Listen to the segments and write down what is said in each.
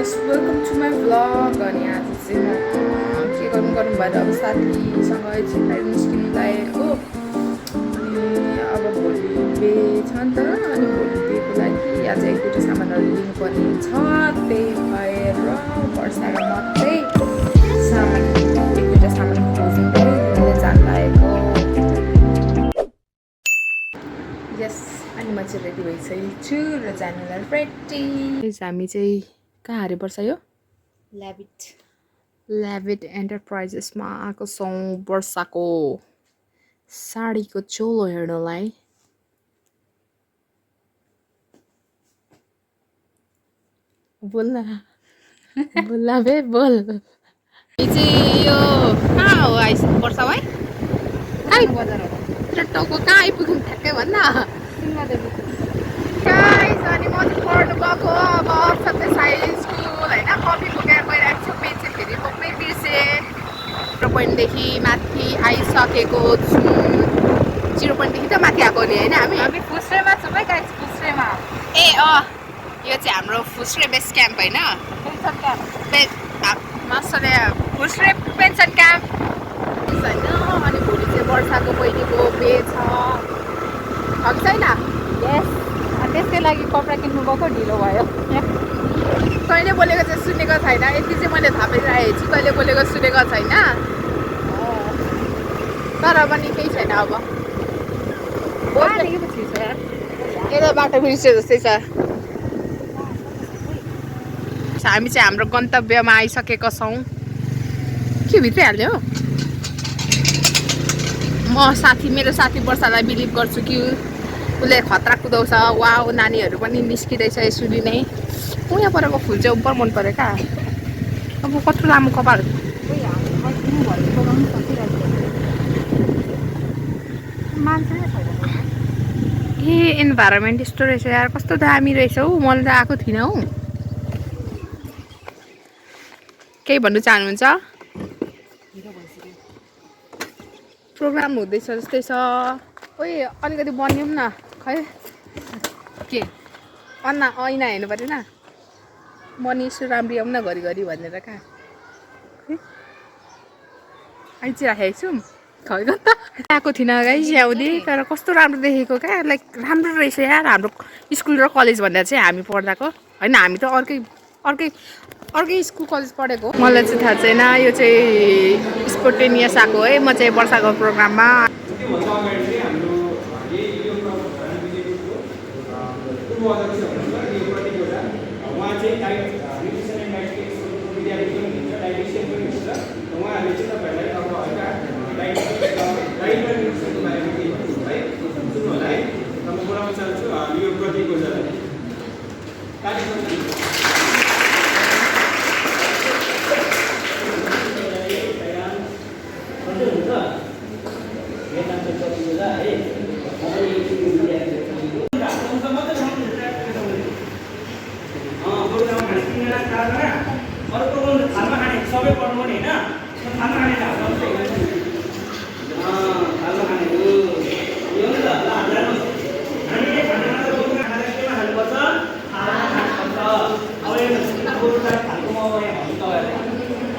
guys, welcome to my vlog. अनि आज चाहिँ म के गर्नु भएर अब साथीसँग एकछिन बाहिर निस्किनु लागेको अनि अब भोलि बे छ नि त अनि भोलि बेको लागि आज एक दुईवटा सामानहरू लिनुपर्ने छ त्यही भएर वर्षा र म चाहिँ सामान एक दुईवटा सामान खोज्दै लिन जानु लागेको यस अनि म चाहिँ रेडी भइसकेको छु र जानुलाई रेडी हामी चाहिँ कहाँ हारे पर्छ यो ल्याभिट एन्टरप्राइजेसमा आएको छौँ वर्षाको साडीको चोलो हेर्नलाई बोल बे बोल चाहिँ यो कहाँ हो आइसक्नु पर्छ भाइ कहाँ टाउको कहाँ आइपुग्नु ठ्याक्कै भन्न गाइस अनि म चाहिँ पढ्नु गएको अब सबै साइन्स स्कुल होइन कपी बोकेर गइरहेको छु पेन्सिल फेरि बोक्नै बिर्सेँ 0 पोइन्टदेखि माथि आइसकेको छु 0 पोइन्टदेखि त माथि आएको नि होइन हामी फुस्रेमा छौँ है गाइस फुस्रेमा ए यो चाहिँ हाम्रो फुस्रे बेस क्याम्प होइन पेन्सन क्याम्प मजाले फुस्रे पेन्सन क्याम्प होइन अनि भोलि चाहिँ वर्षाको बहिनीको बे छ छैन यस त्यसकै लागि कपडा किन्नु गएको ढिलो भयो कहिले बोलेको चाहिँ सुनेको छैन यति चाहिँ मैले थाहा पाइरहेको छु कहिले बोलेको सुनेको छैन तर पनि केही छैन अब यता बाटो बिर्स्यो जस्तै छ हामी चाहिँ हाम्रो गन्तव्यमा आइसकेका छौँ के भित्रै हो म मेरो साथी वर्षालाई बिलिभ गर्छु कि उसले खतरा कुदाउँछ वा नानीहरू पनि निस्किँदैछ यसरी नै यहाँ परेको फुल चाहिँ उपर मन पऱ्यो क्या अब कत्रो लामो कपाल ए इन्भाइरोमेन्ट यस्तो रहेछ यार कस्तो दामी रहेछ हौ मैले त आएको थिइनँ हौ केही भन्नु चाहनुहुन्छ प्रोग्राम हुँदैछ जस्तै छ ओइ अलिकति बनियौँ न खै के ऐना हेर्नु परेन मनिसु राम्री आउँ न घरिघरि भनेर कहाँ आइचिराखेको छु खै त आएको थिइनँ गाइस आउँदै तर कस्तो राम्रो देखेको क्या लाइक राम्रो रहेछ यार हाम्रो स्कुल र कलेज भन्दा चाहिँ हामी पढ्दाको होइन हामी त अर्कै स्कुल कलेज पढेको मलाई चाहिँ थाहा छैन यो चाहिँ स्पोन्टेनियस आएको है म चाहिँ वर्षाको प्रोग्राममा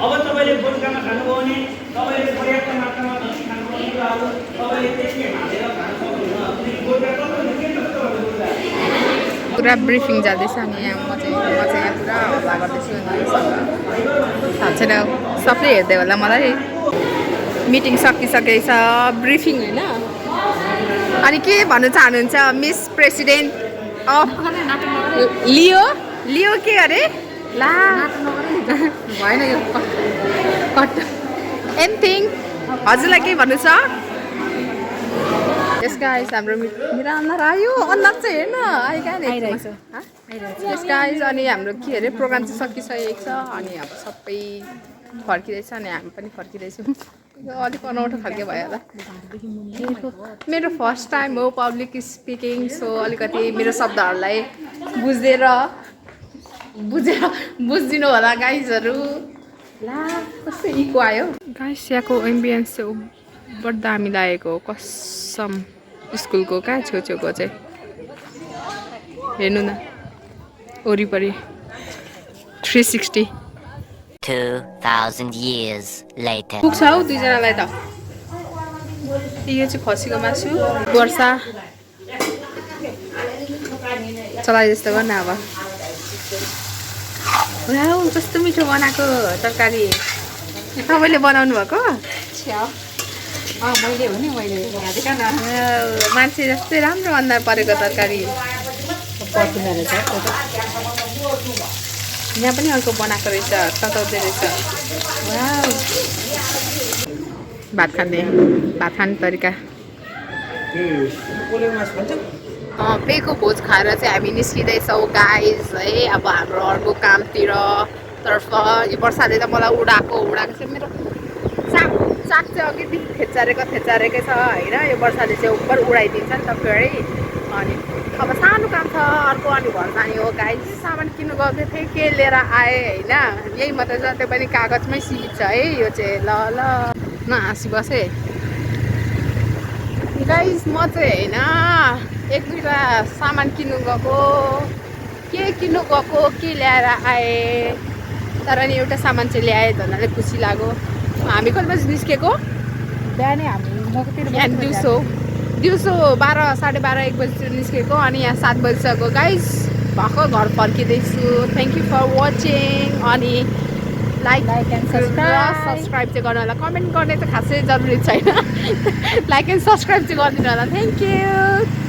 अब तपाईले बोटकामा खानुभयो भने तपाईले पर्याप्त मात्रामा दही खानुभयो भने अब तपाईले त्यसले हालेर खान सक्नुहुन्छ बोटका तपाईले के कस्तो गर्नुहुन्छ पुरा ब्रिफिङ जाँदैछ अनि यहाँ म चाहिँ यहाँ पुरा हल्ला गर्दैछु थाहा छैन सबले हेर्दै होला मलाई मिटिङ सकिसकेछ ब्रिफिङ होइन अनि के भन्नु चाहनुहुन्छ मिस प्रेसिडेन्ट अफ लियो के अरे ला भएन यो कट एनिथिङ हजुरलाई के भन्नु छ यस गाइस हाम्रो मेरो अनुहार आयो अनुहार चाहिँ हेर्न यस गाइस अनि हाम्रो के अरे प्रोग्राम चाहिँ सकिसकेको छ अनि अब सबै फर्किँदैछ अनि हामी पनि फर्किँदैछौँ अलिक अनौठो खालके भयो होला मेरो फर्स्ट टाइम हो पब्लिक स्पिकिङ सो अलिकति मेरो शब्दहरूलाई बुझिदिनु होला गाइजहरू ला कस्तो इको आयो गाइस यहाँको एम्बियन्स चाहिँ बड्ड दामी लागेको कसम स्कुलको कहाँ छेउछेउको चाहिँ हेर्नु न वरिपरि 360 2,000 years later. पुग्छ हौ दुईजनालाई त यो चाहिँ खसीको मासु वर्षा चलाइ जस्तो गर्न अब वाउ कस्तो मिठो बनाएको तरकारी तपाईँले बनाउनु भएको मैले हो नि मैले हेरेको न मान्छे जस्तै राम्रो अनुहार परेको तरकारी पर्खिँदो रहेछ यहाँ पनि अर्को बनाएको रहेछ तताउँदै रहेछ वाउ भात खाने तरिका पेको भोज खाएर चाहिँ हामी निस्किँदैछौँ गाइस है अब हाम्रो अर्को कामतिर तर्फ यो वर्षाले त मलाई उडाएको चाहिँ मेरो चाक चाहिँ अघिदेखि थेचारेकै छ होइन यो वर्षाले चाहिँ उपर उडाइदिन्छ नि त फेरि अनि अब सानो काम छ अर्को अनि घर जाने हो गाइस सामान किन्नु गएको थिएँ के लिएर आएँ होइन यही मात्रै छ त्यो पनि कागजमै सीमित छ है यो चाहिँ ल हाँसी बसेँ गाइस म चाहिँ होइन एक दुईवटा सामान किन्नु गएको के ल्याएर आएँ तर नि एउटा सामान चाहिँ ल्याएँ धन्दाले खुसी लाग्यो हामी कति बजी निस्केको बिहानै हामी बिहान दिउँसो 12 साढे 12 1 बजीतिर निस्केको अनि यहाँ 7 बजिसक्यो गाइस भर्खर घर फर्किँदैछु थ्याङ्क यू फर वाचिङ अनि लाइक एन्ड सब्सक्राइब चाहिँ गर्नु होला कमेन्ट गर्ने चाहिँ खासै जरुरी छैन लाइक एन्ड सब्सक्राइब चाहिँ गरिदिनु होला थ्याङ्क यू